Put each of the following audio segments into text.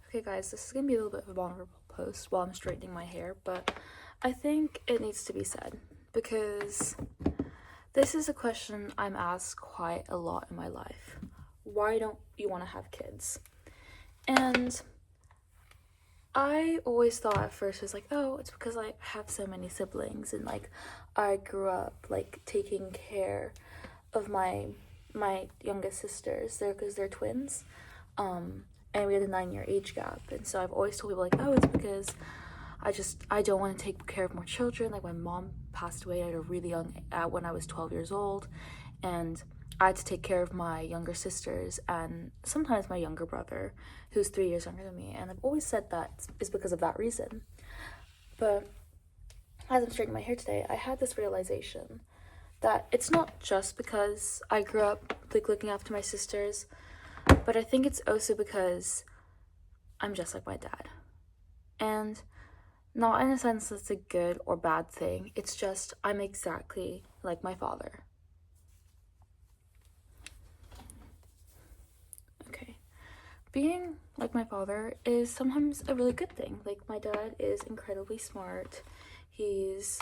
Okay guys, this is gonna be a little bit of a vulnerable post while I'm straightening my hair, but I think it needs to be said because this is a question I'm asked quite a lot in my life. Why don't you want to have kids? And I always thought at first it was like, oh, it's because I have so many siblings and like I grew up like taking care of my youngest sisters. They're twins. And we had a 9-year age gap, and so I've always told people like, oh, it's because I don't want to take care of more children. Like my mom passed away at a really young when I was 12 years old, and I had to take care of my younger sisters and sometimes my younger brother, who's 3 years younger than me. And I've always said that is because of that reason. But as I'm straightening my hair today, I had this realization that it's not just because I grew up like looking after my sisters, but I think it's also because I'm just like my dad. And not in a sense that's a good or bad thing, it's just I'm exactly like my father. Okay. Being like my father is sometimes a really good thing. Like, my dad is incredibly smart. He's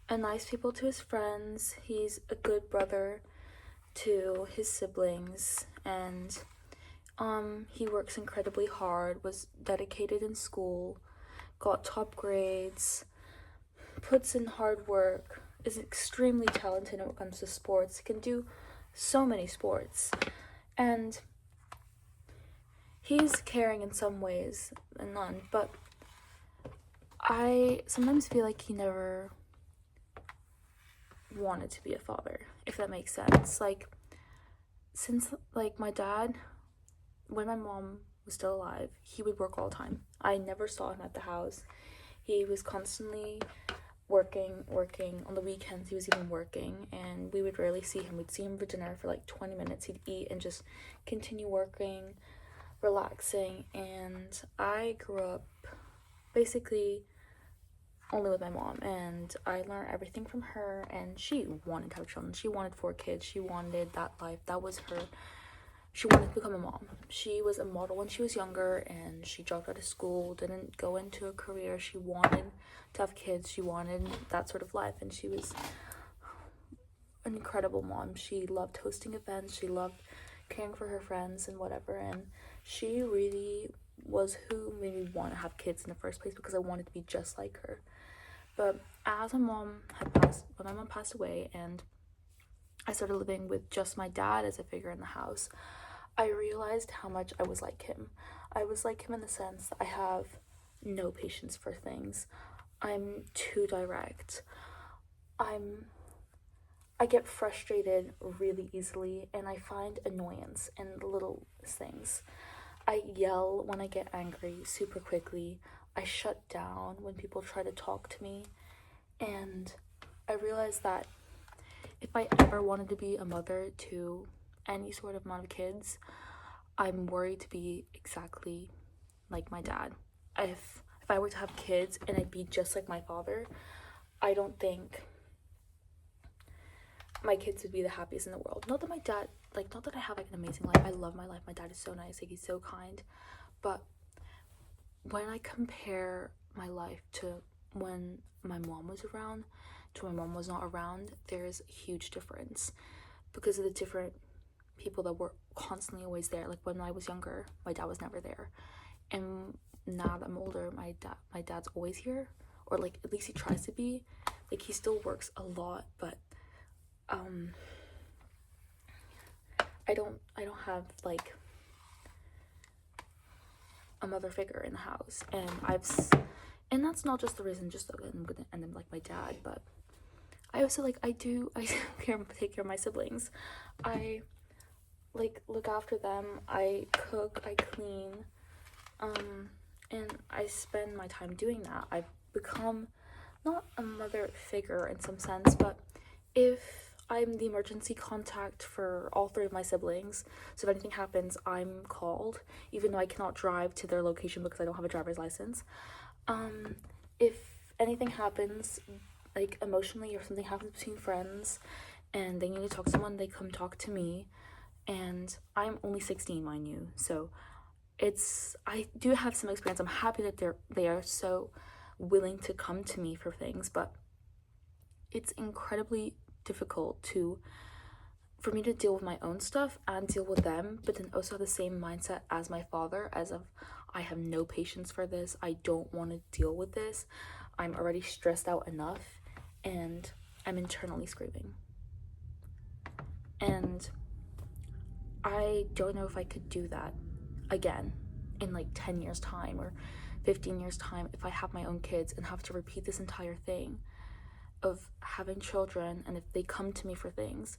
a nice people to his friends. He's a good brother to his siblings, and he works incredibly hard, was dedicated in school, got top grades, puts in hard work, is extremely talented when it comes to sports, can do so many sports, and he's caring in some ways and none, but I sometimes feel like he never wanted to be a father, if that makes sense. Like, since like my dad, when my mom was still alive, he would work all the time. I never saw him at the house. He was constantly working. On the weekends he was even working, and we would rarely see him. We'd see him for dinner for like 20 minutes. He'd eat and just continue working, relaxing. And I grew up basically only with my mom, and I learned everything from her. And she wanted to have children. She wanted 4 kids. She wanted that life. That was her. She wanted to become a mom. She was a model when she was younger, and she dropped out of school, didn't go into a career. She wanted to have kids. She wanted that sort of life, and she was an incredible mom. She loved hosting events. She loved caring for her friends and whatever, and she really was who made me want to have kids in the first place, because I wanted to be just like her. But as when my mom passed away and I started living with just my dad as a figure in the house, I realized how much I was like him. I was like him in the sense that I have no patience for things. I'm too direct. I get frustrated really easily, and I find annoyance in the little things. I yell when I get angry super quickly. I shut down when people try to talk to me. And I realized that if I ever wanted to be a mother to any sort of amount of kids, I'm worried to be exactly like my dad. If I were to have kids and I'd be just like my father, I don't think my kids would be the happiest in the world. Not that my dad, like, not that I have like an amazing life. I love my life. My dad is so nice. Like, he's so kind. But when I compare my life to when my mom was around to when my mom was not around, there's a huge difference because of the different people that were constantly always there. Like, when I was younger, my dad was never there, and now that I'm older, my dad's always here, or like at least he tries to be. Like, he still works a lot, but I don't have like a mother figure in the house, and and that's not just the reason just so I'm gonna end them like my dad, but I also like I take care of my siblings. I like look after them. I cook, I clean, and I spend my time doing that. I've become not a mother figure in some sense, but if I'm the emergency contact for all 3 of my siblings, so if anything happens, I'm called, even though I cannot drive to their location because I don't have a driver's license. If anything happens, like emotionally, or something happens between friends and they need to talk to someone, they come talk to me. And I'm only 16, mind you, so I do have some experience. I'm happy that they are so willing to come to me for things, but it's incredibly difficult for me to deal with my own stuff and deal with them, but then also have the same mindset as my father, as of, I have no patience for this, I don't want to deal with this, I'm already stressed out enough, and I'm internally screaming. And I don't know if I could do that again in like 10 years time or 15 years time, if I have my own kids and have to repeat this entire thing of having children, and if they come to me for things,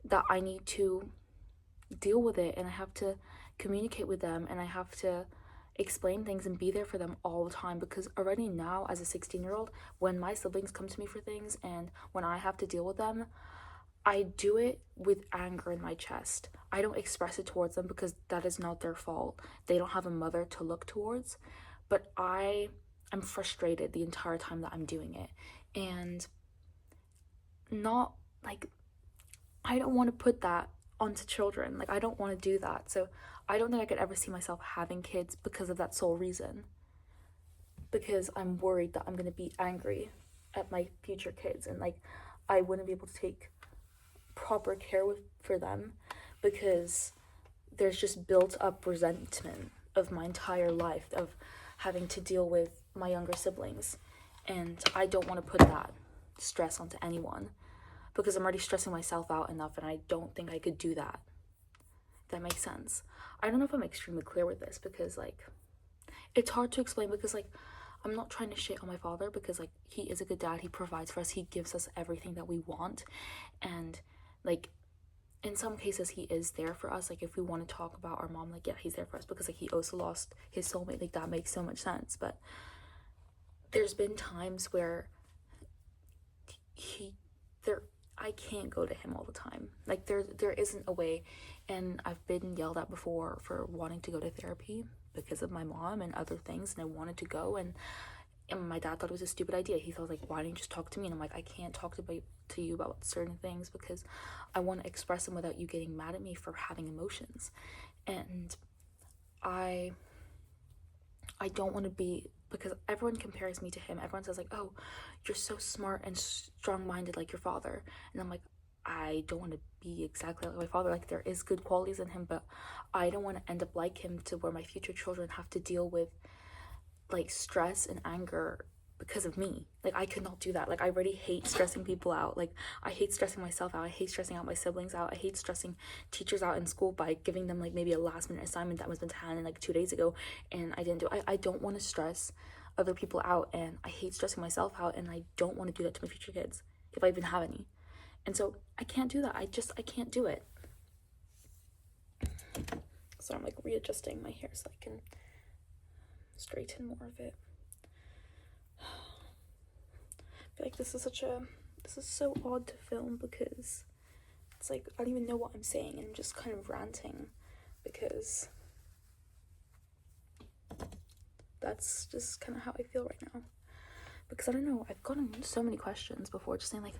that I need to deal with it, and I have to communicate with them, and I have to explain things and be there for them all the time. Because already now, as a 16-year-old, when my siblings come to me for things and when I have to deal with them, I do it with anger in my chest. I don't express it towards them because that is not their fault. They don't have a mother to look towards. But I'm frustrated the entire time that I'm doing it. And not like, I don't want to put that onto children. Like, I don't want to do that. So I don't think I could ever see myself having kids because of that sole reason. Because I'm worried that I'm going to be angry at my future kids, and like, I wouldn't be able to take proper care for them because there's just built up resentment of my entire life of having to deal with my younger siblings, and I don't want to put that stress onto anyone because I'm already stressing myself out enough, and I don't think I could do that. If that makes sense. I don't know if I'm extremely clear with this, because like, it's hard to explain, because like, I'm not trying to shit on my father, because like, he is a good dad, he provides for us, he gives us everything that we want, and like, in some cases he is there for us. Like, if we want to talk about our mom, like, yeah, he's there for us, because like, he also lost his soulmate. Like, that makes so much sense. But there's been times where I can't go to him all the time. Like, there isn't a way. And I've been yelled at before for wanting to go to therapy because of my mom and other things, and I wanted to go, and my dad thought it was a stupid idea. He thought, like, why don't you just talk to me? And I'm like, I can't talk to you about certain things because I want to express them without you getting mad at me for having emotions. And I don't want to be, because everyone compares me to him. Everyone says like, oh, you're so smart and strong-minded like your father. And I'm like, I don't want to be exactly like my father. Like, there is good qualities in him, but I don't want to end up like him, to where my future children have to deal with like stress and anger because of me. Like, I could not do that. Like, I already hate stressing people out. Like, I hate stressing myself out. I hate stressing out my siblings out. I hate stressing teachers out in school by giving them like maybe a last minute assignment that was meant to hand in like 2 days ago and I didn't do it. I don't want to stress other people out, and I hate stressing myself out, and I don't want to do that to my future kids, if I even have any. And so I can't do that. I can't do it. So I'm like readjusting my hair so I can straighten more of it. I feel like this is so odd to film, because it's like, I don't even know what I'm saying, and I'm just kind of ranting because that's just kind of how I feel right now. Because I don't know, I've gotten so many questions before just saying like,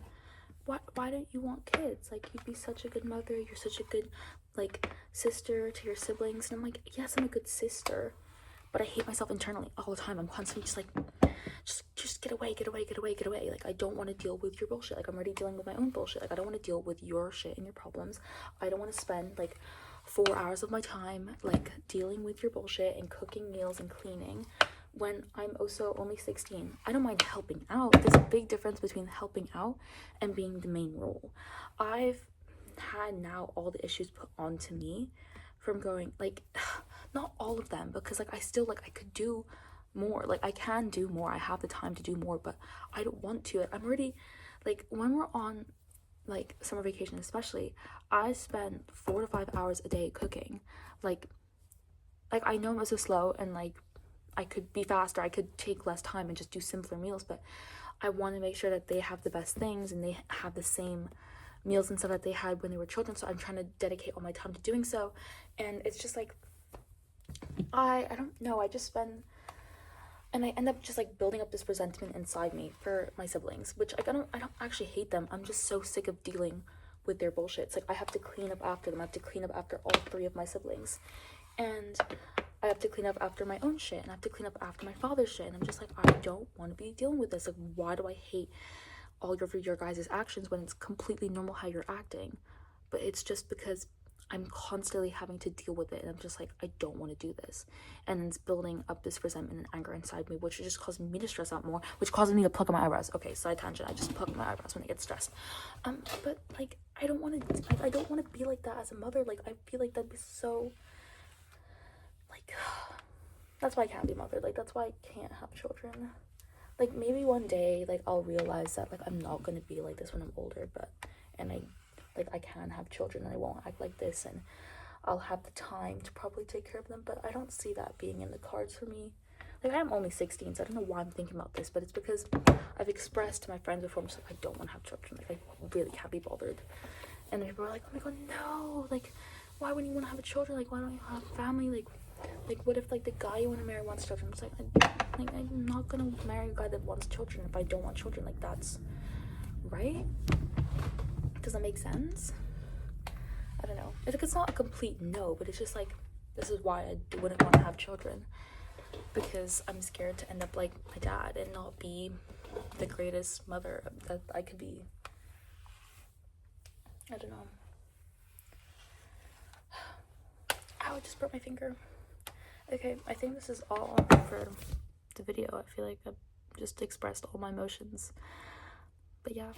why don't you want kids? Like, you'd be such a good mother, you're such a good like sister to your siblings. And I'm like, yes, I'm a good sister, but I hate myself internally all the time. I'm constantly just like, just get away. Like, I don't want to deal with your bullshit. Like, I'm already dealing with my own bullshit. Like, I don't want to deal with your shit and your problems. I don't want to spend like 4 hours of my time like dealing with your bullshit and cooking meals and cleaning when I'm also only 16. I don't mind helping out. There's a big difference between helping out and being the main role. I've had now all the issues put onto me from going like, not all of them, because like, I still like, I could do more. Like, I can do more. I have the time to do more, but I don't want to. I'm already like, when we're on like summer vacation especially, I spend 4 to 5 hours a day cooking. Like I know I'm so slow, and like, I could be faster, I could take less time and just do simpler meals, but I want to make sure that they have the best things and they have the same meals and stuff that they had when they were children. So I'm trying to dedicate all my time to doing so. And it's just like, I don't know, I just spend, and I end up just like building up this resentment inside me for my siblings, which like, I don't actually hate them. I'm just so sick of dealing with their bullshit. It's like, I have to clean up after them. I have to clean up after all 3 of my siblings. and I have to clean up after my own shit, and I have to clean up after my father's shit, and I'm just like, I don't want to be dealing with this. Like, why do I hate all of your guys' actions when it's completely normal how you're acting? But it's just because I'm constantly having to deal with it, and I'm just like, I don't want to do this, and it's building up this resentment and anger inside me, which is just causing me to stress out more, which causes me to pluck at my eyebrows. Okay, side tangent, I just pluck at my eyebrows when I get stressed. But like, I don't want to be like that as a mother. Like, I feel like that'd be so, like, that's why I can't be a mother. Like, that's why I can't have children. Like, maybe one day, like, I'll realize that, like, I'm not gonna be like this when I'm older, but, and I can have children, and I won't act like this, and I'll have the time to probably take care of them, but I don't see that being in the cards for me. Like, I'm only 16, so I don't know why I'm thinking about this, but it's because I've expressed to my friends before, I'm just like, I don't want to have children. Like, I really can't be bothered. And people are like, oh my god, no, like, why wouldn't you want to have a children? Like, why don't you have a family? Like, what if, like, the guy you want to marry wants children? It's like, I'm not gonna marry a guy that wants children if I don't want children. Like, that's right? Does that make sense? I don't know. It's not a complete no, but it's just like, this is why I wouldn't want to have children, because I'm scared to end up like my dad and not be the greatest mother that I could be. I don't know. Ow, I just broke my finger. Okay, I think this is all for the video. I feel like I've just expressed all my emotions. But yeah.